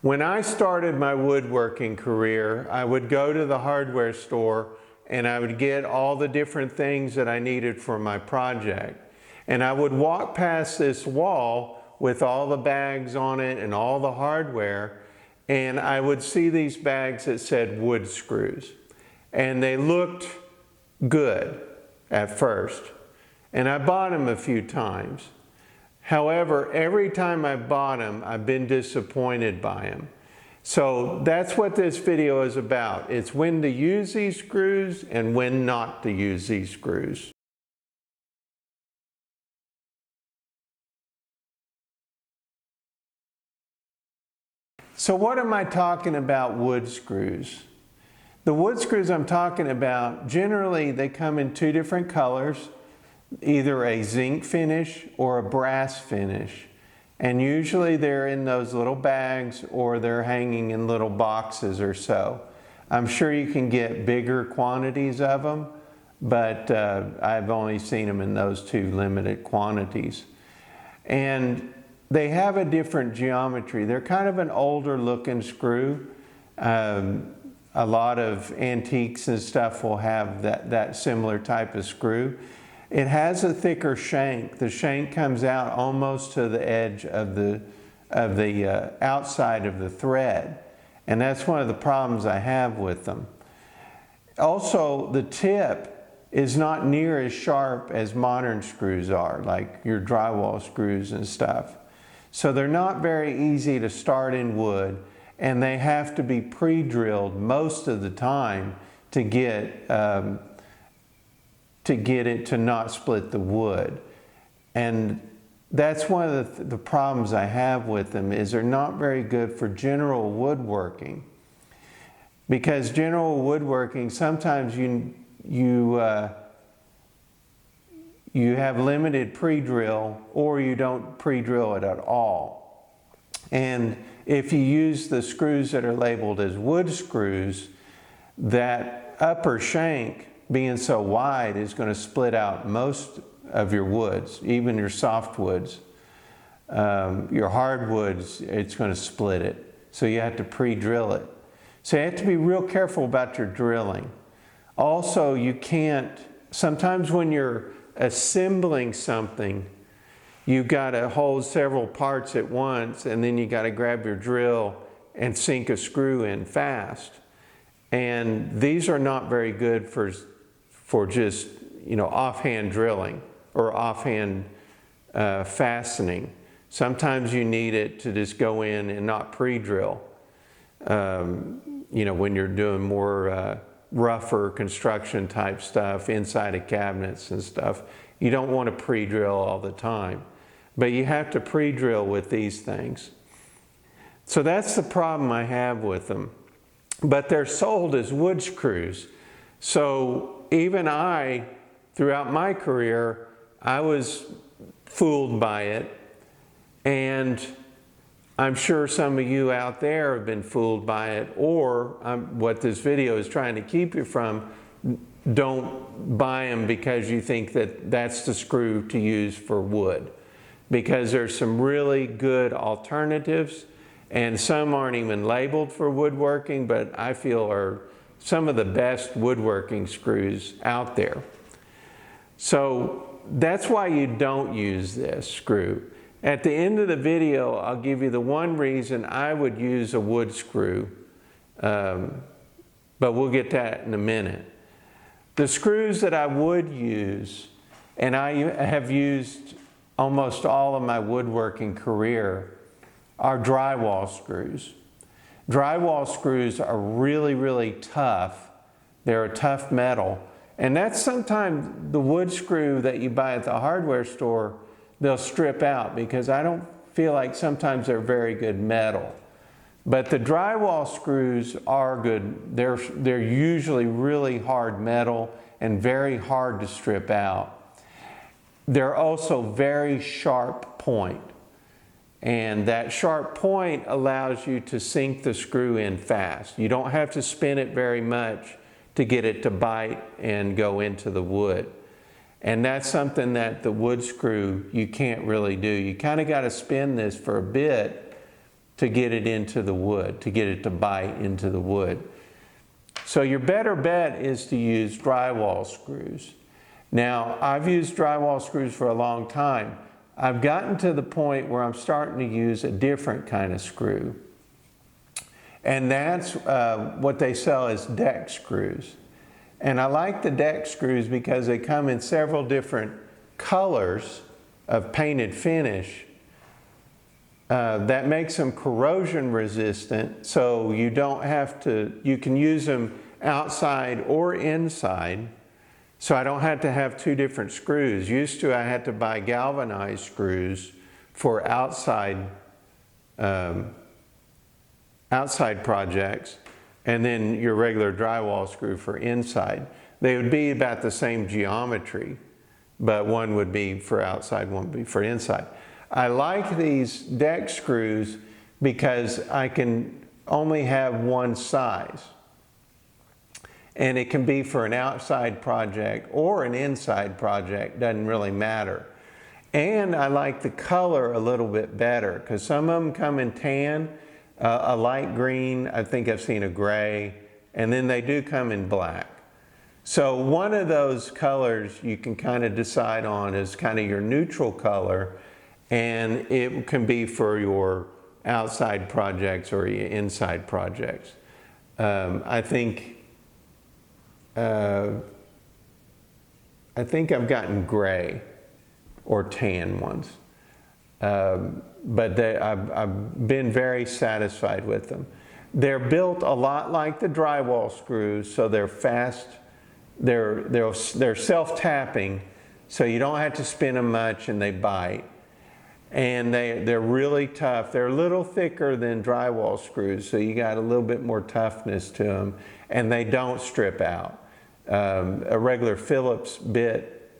When I started my woodworking career, I would go to the hardware store and I would get all the different things that I needed for my project. And I would walk past this wall with all the bags on it and all the hardware, and I would see these bags that said wood screws. And they looked good at first. And I bought them a few times. However, every time I bought them, I've been disappointed by them. So that's what this video is about. It's when to use these screws and when not to use these screws. So what am I talking about wood screws? The wood screws I'm talking about, generally they come in two different colors, either a zinc finish or a brass finish. And usually they're in those little bags or they're hanging in little boxes or so. I'm sure you can get bigger quantities of them, but I've only seen them in those two limited quantities. And they have a different geometry. They're kind of an older looking screw. A lot of antiques and stuff will have that similar type of screw. It has a thicker shank. The shank comes out almost to the edge of the outside of the thread. And that's one of the problems I have with them. Also, the tip is not near as sharp as modern screws are, like your drywall screws and stuff. So they're not very easy to start in wood, and they have to be pre-drilled most of the time to get it to not split the wood. And that's one of the problems I have with them, is they're not very good for general woodworking. Because general woodworking, sometimes you have limited pre-drill, or you don't pre-drill it at all. And if you use the screws that are labeled as wood screws, that upper shank, being so wide, is going to split out most of your woods, even your softwoods. Your hardwoods, it's going to split it. So you have to pre-drill it. So you have to be real careful about your drilling. Also, you can't, sometimes when you're assembling something, you've got to hold several parts at once, and then you got to grab your drill and sink a screw in fast. And these are not very good for just, offhand drilling or offhand fastening. Sometimes you need it to just go in and not pre-drill. When you're doing more rougher construction type stuff inside of cabinets and stuff, you don't want to pre-drill all the time. But you have to pre-drill with these things. So that's the problem I have with them. But they're sold as wood screws. So even I, throughout my career, I was fooled by it. And I'm sure some of you out there have been fooled by it, or what this video is trying to keep you from. Don't buy them because you think that that's the screw to use for wood. Because there's some really good alternatives, and some aren't even labeled for woodworking, but I feel are some of the best woodworking screws out there. So that's why you don't use this screw. At the end of the video, I'll give you the one reason I would use a wood screw, but we'll get to that in a minute. The screws that I would use, and I have used almost all of my woodworking career, are drywall screws. Drywall screws are really, really tough. They're a tough metal. And that's sometimes the wood screw that you buy at the hardware store, they'll strip out, because I don't feel like sometimes they're very good metal. But the drywall screws are good. They're usually really hard metal and very hard to strip out. They're also very sharp point. And that sharp point allows you to sink the screw in fast. You don't have to spin it very much to get it to bite and go into the wood. And that's something that the wood screw you can't really do. You kind of got to spin this for a bit to get it into the wood, to get it to bite into the wood. So your better bet is to use drywall screws. Now, I've used drywall screws for a long time. I've gotten to the point where I'm starting to use a different kind of screw. And that's what they sell as deck screws. And I like the deck screws because they come in several different colors of painted finish. That makes them corrosion resistant, so you don't have to, you can use them outside or inside. So I don't have to have two different screws. Used to, I had to buy galvanized screws for outside projects, and then your regular drywall screw for inside. They would be about the same geometry, but one would be for outside, one would be for inside. I like these deck screws because I can only have one size. And it can be for an outside project or an inside project, doesn't really matter. And I like the color a little bit better because some of them come in tan, a light green, I think I've seen a gray, and then they do come in black. So one of those colors you can kind of decide on is kind of your neutral color, and it can be for your outside projects or your inside projects. I think I've gotten gray or tan ones, but I've been very satisfied with them. They're built a lot like the drywall screws, so they're fast. They're self-tapping, so you don't have to spin them much, and they bite. And they're really tough. They're a little thicker than drywall screws, so you got a little bit more toughness to them, and they don't strip out. A regular Phillips bit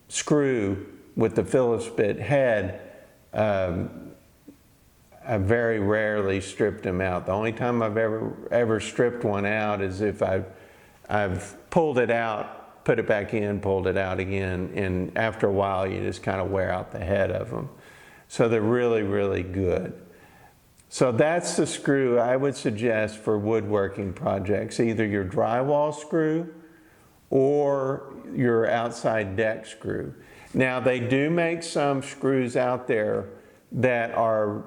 screw with the Phillips bit head, I very rarely stripped them out. The only time I've ever stripped one out is if I've pulled it out, put it back in, pulled it out again, and after a while you just kind of wear out the head of them. So they're really, really good. So that's the screw I would suggest for woodworking projects, either your drywall screw or your outside deck screw. Now they do make some screws out there that are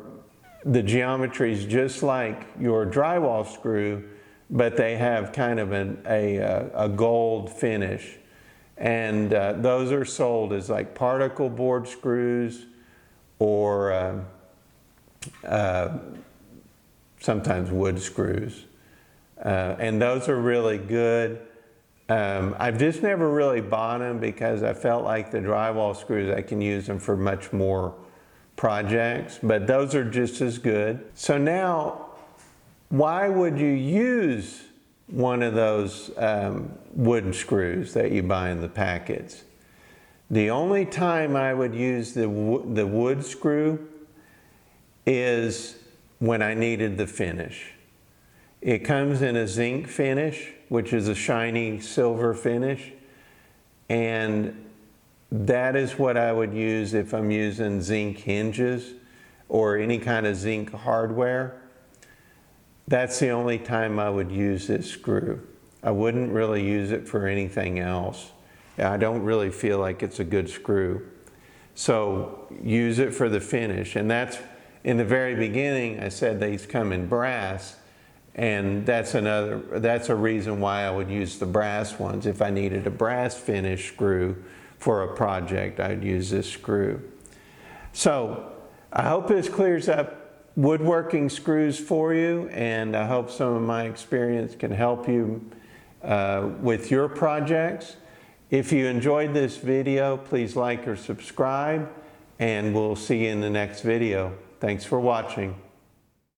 the geometries just like your drywall screw, but they have kind of a gold finish. And those are sold as like particle board screws, or sometimes wood screws. And those are really good. I've just never really bought them because I felt like the drywall screws, I can use them for much more projects, but those are just as good. So now, why would you use one of those wood screws that you buy in the packets? The only time I would use the wood screw is when I needed the finish. It comes in a zinc finish, which is a shiny silver finish, and that is what I would use if I'm using zinc hinges or any kind of zinc hardware. That's the only time I would use this screw. I wouldn't really use it for anything else. I don't really feel like it's a good screw. So use it for the finish. And that's, in the very beginning, I said these come in brass, and that's a reason why I would use the brass ones. If I needed a brass finish screw for a project, I'd use this screw. So I hope this clears up woodworking screws for you, and I hope some of my experience can help you with your projects. If you enjoyed this video, please like or subscribe, and we'll see you in the next video. Thanks for watching.